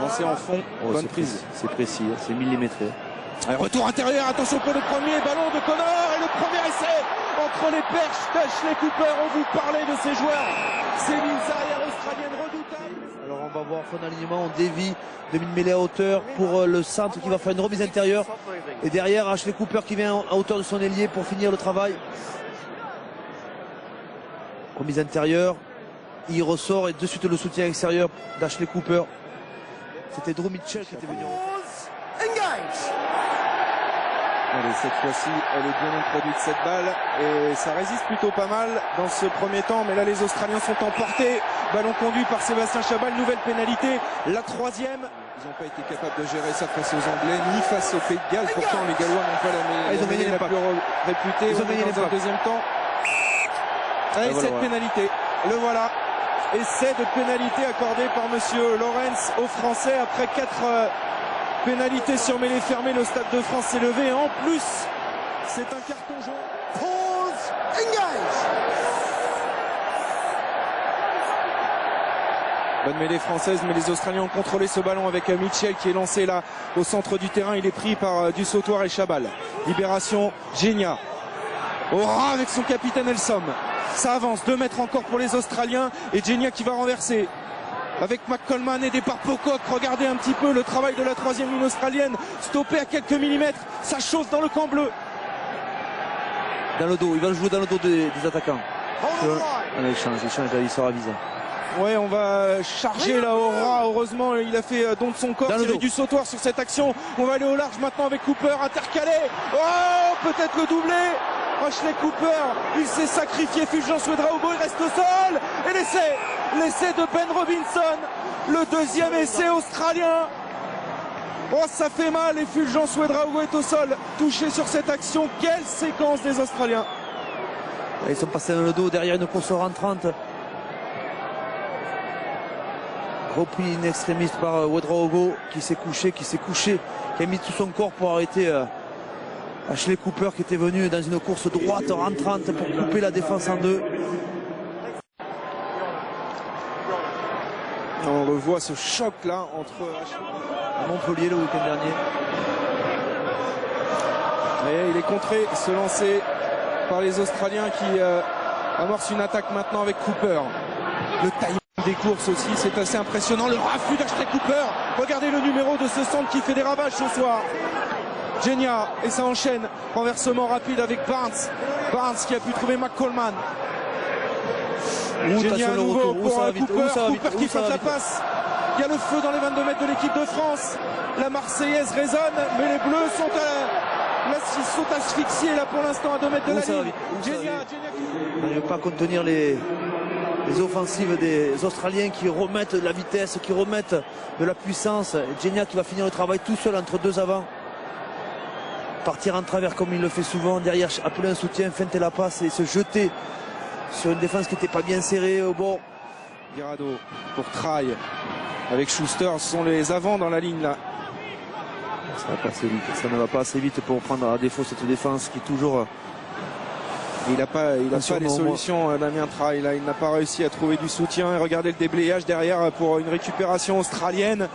Lancé en fond, bonne prise. C'est précis, c'est millimétré. Allez, retour intérieur, attention pour le premier ballon de Connor et le premier essai entre les perches d'Ashley Cooper. On vous parlait de ces joueurs, ces lignes arrières australiennes redoutables. Alors on va voir son alignement, on dévie, demi-mêlée à hauteur pour le centre qui va faire une remise intérieure. Et derrière Ashley Cooper qui vient à hauteur de son ailier pour finir le travail. Remise intérieure, il ressort et de suite le soutien extérieur d'Ashley Cooper. C'était Drew Mitchell qui était venu. Allez, cette fois-ci, elle est bien introduite cette balle et ça résiste plutôt pas mal dans ce premier temps. Mais là, les Australiens sont emportés. Ballon conduit par Sébastien Chabal, nouvelle pénalité, la troisième. Ils n'ont pas été capables de gérer ça face aux Anglais, ni face au Pays de Galles. Pourtant, les Gallois n'ont pas la mêlée la plus réputée. Ils ont gagné dans un deuxième temps. Allez, voilà, cette pénalité, le voilà. Essai de pénalité accordé par monsieur Lawrence aux Français après 4 pénalités sur mêlée fermée. Le Stade de France s'est levé et en plus c'est un carton jaune. Pause, engage. Bonne mêlée française, mais les Australiens ont contrôlé ce ballon avec Mitchell qui est lancé là au centre du terrain. Il est pris par du Sautoir et Chabal. Libération, Genia. Aura avec son capitaine Elsom. Ça avance, 2 mètres encore pour les Australiens et Genia qui va renverser avec McColman aidé par Pocock. Regardez un petit peu le travail de la 3e ligne australienne, stoppé à quelques millimètres, ça chauffe dans le camp bleu. Dans le dos, il va le jouer dans le dos des attaquants. Allez, il change, il sort à visa. Ouais, on va charger là Aura. Heureusement, il a fait don de son corps, tiré du Sautoir sur cette action. On va aller au large maintenant avec Cooper, intercalé. Oh, peut-être le doublé. Ashley Cooper, il s'est sacrifié. Fulgence Ouedraogo, il reste au sol. Et l'essai de Ben Robinson. Le deuxième essai australien. Oh, ça fait mal. Et Fulgence Ouedraogo est au sol, touché sur cette action. Quelle séquence des Australiens. Ils sont passés dans le dos derrière une course rentrante. Repris in extremis par Ouedraogo qui s'est couché, qui a mis tout son corps pour arrêter Ashley Cooper qui était venu dans une course droite rentrante pour couper la défense en deux. On revoit ce choc là entre à Montpellier le week-end dernier. Et il est contré, ce lancer par les Australiens qui amorcent une attaque maintenant avec Cooper. Le timing des courses aussi, c'est assez impressionnant. Le raffut d'Ashley Cooper. Regardez le numéro de ce centre qui fait des ravages ce soir. Genia, et ça enchaîne. Renversement rapide avec Barnes. Barnes qui a pu trouver McColman. Genia à nouveau pour Cooper. Cooper qui flotte la passe. Il y a le feu dans les 22 mètres de l'équipe de France. La Marseillaise résonne, mais les Bleus sont asphyxiés là pour l'instant à 2 mètres de la ligne. Genia qui n'arrive pas à contenir les offensives des Australiens qui remettent de la vitesse, qui remettent de la puissance. Genia qui va finir le travail tout seul entre 2 avants. Partir en travers comme il le fait souvent, derrière appeler un soutien, feinter la passe et se jeter sur une défense qui n'était pas bien serrée au bord. Guirado pour Try avec Schuster, ce sont les avants dans la ligne là. Ça va pas assez vite, ça ne va pas assez vite pour prendre à défaut cette défense qui est toujours... Il n'a pas les solutions, Damien Try là, il n'a pas réussi à trouver du soutien. Et regardez le déblayage derrière pour une récupération australienne.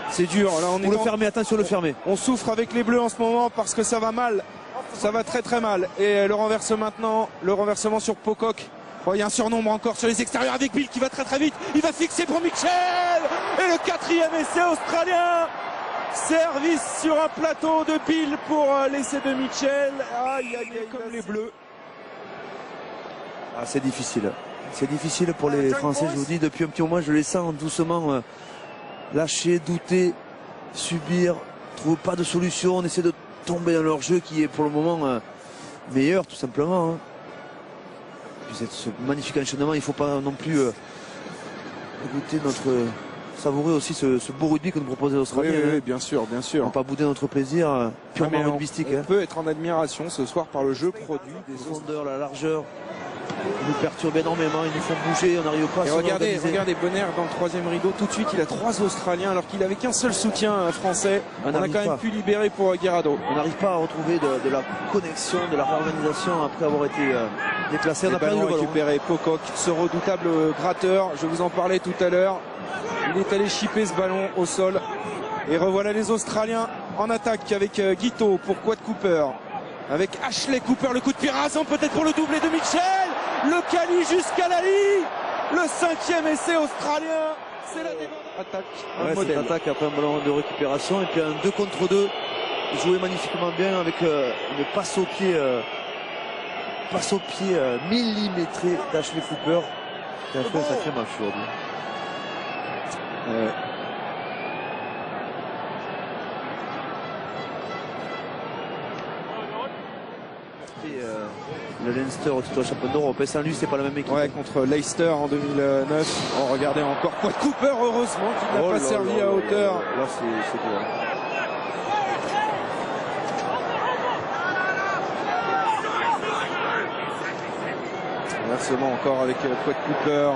C'est dur, là on est le fermer, attention le fermer. On souffre avec les Bleus en ce moment parce que ça va mal. Ça va très très mal. Et le renversement sur Pocock. Oh, il y a un surnombre encore sur les extérieurs avec Bill qui va très très vite. Il va fixer pour Mitchell. Et le 4e essai australien. Service sur un plateau de Bill pour l'essai de Mitchell. Aïe aïe aïe, comme les Bleus. Ah, c'est difficile. C'est difficile pour les Français, je vous dis, depuis un petit moment, je les sens doucement lâcher, douter, subir, trouver pas de solution. On essaie de tomber dans leur jeu qui est pour le moment meilleur, tout simplement. Hein. Puis ce magnifique enchaînement, il ne faut pas non plus goûter savourer aussi ce beau rugby que nous propose les Australiens. Oui, oui, bien sûr, bien sûr. On ne va pas bouder notre plaisir purement rugbystique. On peut être en admiration ce soir par le jeu produit des profondeur, la largeur. Ils nous perturbent énormément, ils nous font bouger, on n'arrive pas à s'organiser. Regardez Bonner dans le 3e rideau, tout de suite il a 3 Australiens alors qu'il n'avait qu'un seul soutien français. On a quand même pu libérer pour Guirado. On n'arrive pas à retrouver de la connexion, de la réorganisation après avoir été déclassé, on Le a perdu ballon le ballon. récupéré. Pocock, ce redoutable gratteur, je vous en parlais tout à l'heure. Il est allé chipper ce ballon au sol. Et revoilà les Australiens en attaque avec Guito pour Quad Cooper. Avec Ashley Cooper, le coup de pied rasant peut-être pour le doublé de Mitchell. Le Cali jusqu'à la ligne. Le 5e essai australien. C'est la attaque. Ouais, cette attaque après un ballon de récupération et puis un 2 contre 2 joué magnifiquement bien avec une passe au pied millimétrée d'Ashley Cooper qui a fait un sacré match aujourd'hui. Le Leinster au titre de champion d'Europe, sans lui c'est pas la même équipe. Ouais, contre Leicester en 2009. Oh, regardez encore Quad Cooper, heureusement qu'il n'a pas servi à hauteur. Là c'est dur. Inversement encore avec Quad Cooper,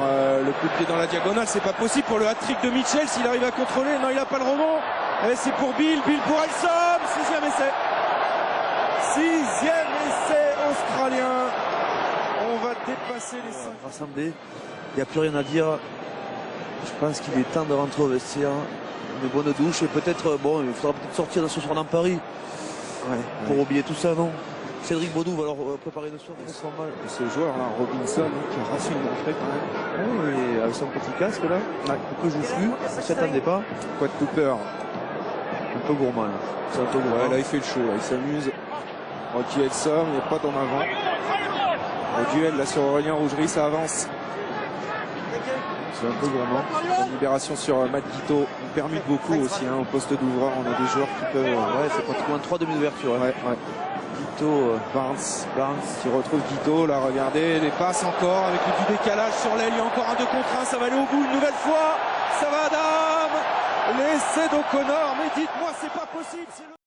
le coup de pied dans la diagonale, c'est pas possible pour le hat-trick de Mitchell s'il arrive à contrôler. Non, il n'a pas le rebond. Et c'est pour Bill pour Elsom, 6e essai. 6e essai australien. On va dépasser les 5. Rassemblés, il n'y a plus rien à dire. Je pense qu'il est temps de rentrer au vestiaire. Une bonne douche et peut-être, bon, il faudra peut-être sortir ce soir dans Paris pour oublier tout ça, non? Cédric Baudou va alors préparer le soir. Ce joueur-là, Robinson, qui a rassé une entrée quand même. Oui, avec son petit casque là, un peu joufflu, on ne s'attendait pas. Quad Cooper. Un peu gourmand là. C'est un peu gourmand. Ouais, là il fait le show, là, il s'amuse. Rocky Elsom, il n'y a pas d'en avant. Le duel là sur Aurélien Rougerie, ça avance. C'est un peu gourmand. La libération sur Matt Guito permute beaucoup aussi au poste d'ouvreur. On a des joueurs qui peuvent. Ouais, c'est pratiquement 3 demi d'ouverture. Ouais. Guito, Barnes qui retrouve Guito. Là, regardez, les passes encore avec du décalage sur l'aile. Il y a encore un 2 contre 1. Ça va aller au bout une nouvelle fois. Ça va Adam. L'essai d'O'Connor. Mais dites-moi, c'est pas possible.